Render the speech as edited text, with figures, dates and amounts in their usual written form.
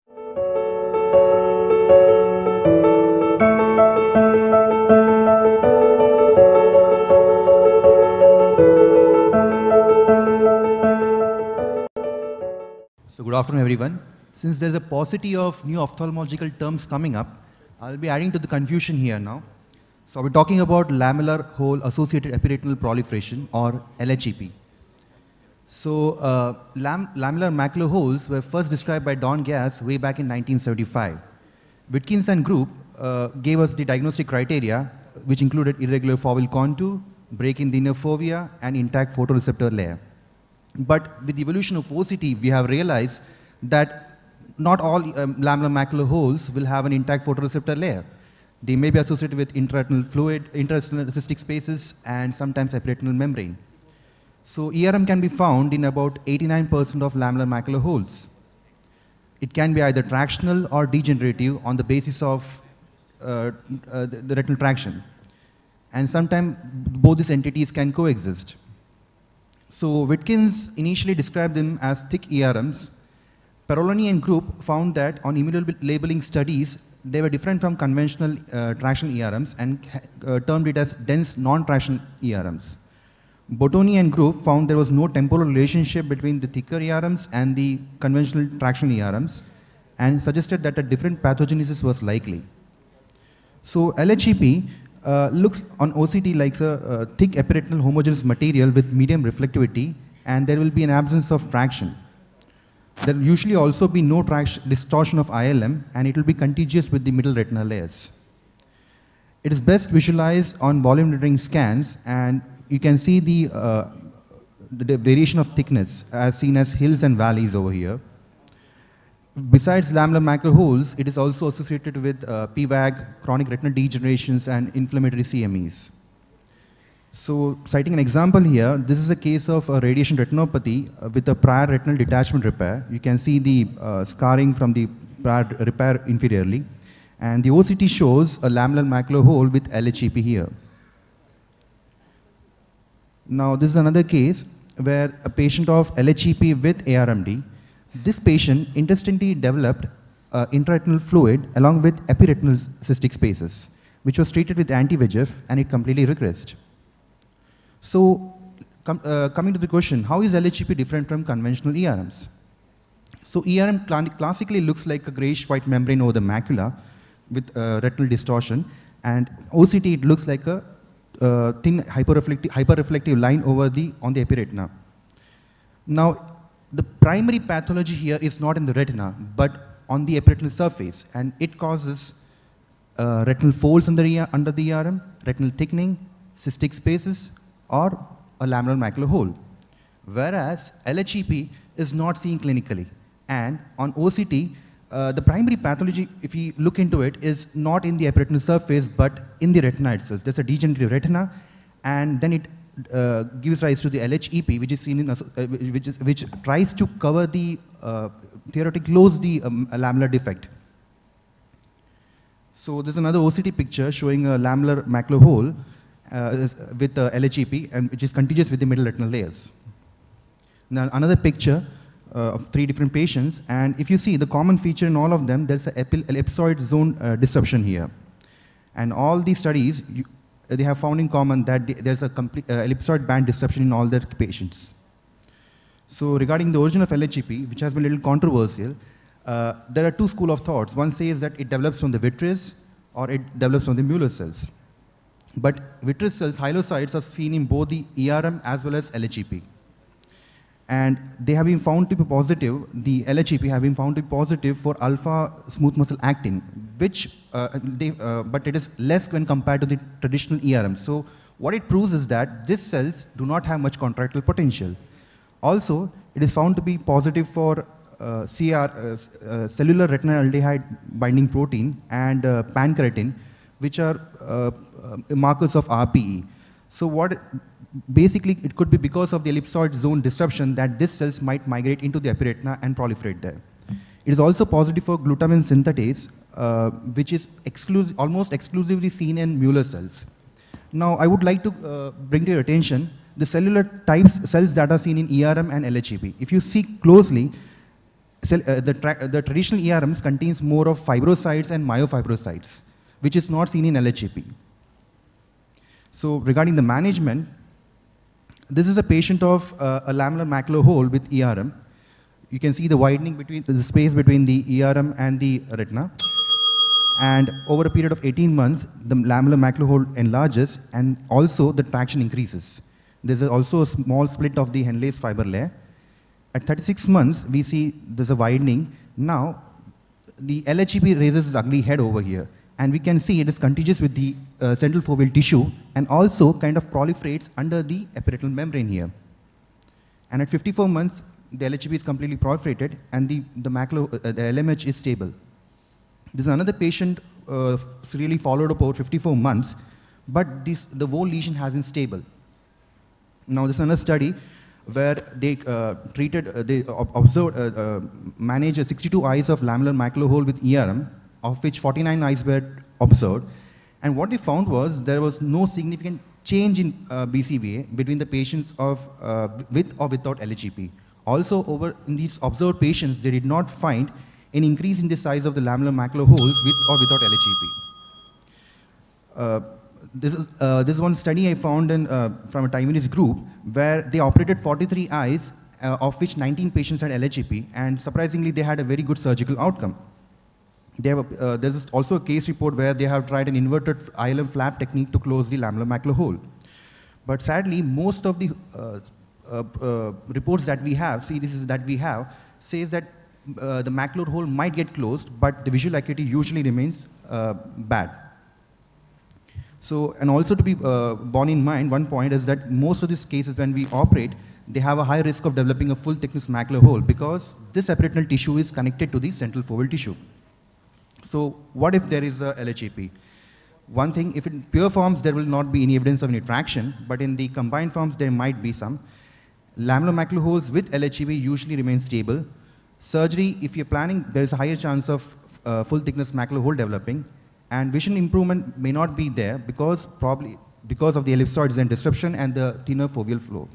So good afternoon, everyone. Since there's a paucity of new ophthalmological terms coming up, I'll be adding to the confusion here now. So we're talking about lamellar hole associated epiretinal proliferation, or LHEP. So lamellar macular holes were first described by Don Gass way back in 1975. Witkins and group gave us the diagnostic criteria, which included irregular foveal contour, break in the inner fovea, and intact photoreceptor layer. But with the evolution of OCT, we have realized that not all lamellar macular holes will have an intact photoreceptor layer. They may be associated with intraretinal fluid, intraretinal cystic spaces, and sometimes epiretinal membrane. So ERM can be found in about 89% of lamellar macular holes. It can be either tractional or degenerative on the basis of the retinal traction. And sometimes both these entities can coexist. So Witkins initially described them as thick ERMs. Paroloni and group found that on immunolabeling studies, they were different from conventional tractional ERMs and termed it as dense non-tractional ERMs. Bottoni and group found there was no temporal relationship between the thicker ERMs and the conventional tractional ERMs and suggested that a different pathogenesis was likely. So LHEP looks on OCT like a thick epiretinal homogeneous material with medium reflectivity, and there will be an absence of traction. There will usually also be no distortion of ILM, and it will be contiguous with the middle retinal layers. It is best visualized on volume rendering scans, and you can see the variation of thickness as seen as hills and valleys over here. Besides lamellar macular holes, it is also associated with PVAG, chronic retinal degenerations, and inflammatory CMEs. So, citing an example here, this is a case of a radiation retinopathy with a prior retinal detachment repair. You can see the scarring from the prior repair inferiorly. And the OCT shows a lamellar macular hole with LHEP here. Now, this is another case where a patient of LHEP with ARMD, this patient interestingly developed intraretinal fluid along with epiretinal cystic spaces, which was treated with anti-VEGF, and it completely regressed. So, coming to the question, how is LHEP different from conventional ERMs? So, ERM classically looks like a grayish-white membrane over the macula with retinal distortion, and OCT it looks like a thin hyperreflective line over on the epiretina. Now, the primary pathology here is not in the retina, but on the epiretinal surface, and it causes retinal folds under the ERM, retinal thickening, cystic spaces, or a lamellar macular hole. Whereas LHEP is not seen clinically, and on OCT, the primary pathology, if you look into it, is not in the epiretinal surface, but in the retina itself. There's a degenerative retina, and then it gives rise to the LHEP, which is seen in which tries to cover the theoretically close the lamellar defect. So there's another OCT picture showing a lamellar macular hole with LHEP, and which is contiguous with the middle retinal layers. Now another picture of 3 different patients, and if you see the common feature in all of them, there's an ellipsoid zone disruption here, and all these studies they have found in common that there's a complete ellipsoid band disruption in all their patients. So regarding the origin of LHEP, which has been a little controversial, there are 2 schools of thoughts. One says that it develops from the vitreous, or it develops from the Mueller cells. But vitreous cells, hyalocytes, are seen in both the ERM as well as LHEP. And they have been found to be positive, the LHEP have been found to be positive for alpha smooth muscle actin, which but it is less when compared to the traditional ERM. So what it proves is that these cells do not have much contractile potential. Also, it is found to be positive for cellular retinoaldehyde binding protein and pancreatin, which are markers of RPE. So basically, it could be because of the ellipsoid zone disruption that these cells might migrate into the epiretina and proliferate there. It is also positive for glutamine synthetase, which is almost exclusively seen in Mueller cells. Now, I would like to bring to your attention the cellular types cells that are seen in ERM and LHEP. If you see closely, the traditional ERMs contains more of fibrosides and myofibrosides, which is not seen in LHAP. So regarding the management, this is a patient of a lamellar macular hole with ERM. You can see the widening between the space between the ERM and the retina. And over a period of 18 months, the lamellar macular hole enlarges and also the traction increases. There's also a small split of the Henle's fiber layer. At 36 months, we see there's a widening. Now, the LHEP raises its ugly head over here. And we can see it is contiguous with the central foveal tissue and also kind of proliferates under the epiretinal membrane here. And at 54 months, the LHEP is completely proliferated and the LMH is stable. This is another patient really followed up over 54 months, but the whole lesion has been stable. Now, this is another study where they managed 62 eyes of lamellar macular hole with ERM, of which 49 eyes were observed. And what they found was there was no significant change in BCVA between the patients with or without LHEP. Also, in these observed patients, they did not find an increase in the size of the lamellar macular holes with or without LHEP. This is one study I found from a Taiwanese group where they operated 43 eyes, of which 19 patients had LHEP, and surprisingly, they had a very good surgical outcome. There's also a case report where they have tried an inverted ILM flap technique to close the lamellar macular hole. But sadly, most of the reports that we have, says that the macular hole might get closed, but the visual acuity usually remains bad. So, and also to be borne in mind, one point is that most of these cases when we operate, they have a high risk of developing a full thickness macular hole because this epiretinal tissue is connected to the central foveal tissue. So what if there is a LHEP? One thing, if in pure forms, there will not be any evidence of any traction, but in the combined forms, there might be some. Lamellar macular holes with LHEP usually remain stable. Surgery, if you're planning, there is a higher chance of full thickness macular hole developing, and vision improvement may not be there because of the ellipsoid design disruption and the thinner foveal flow.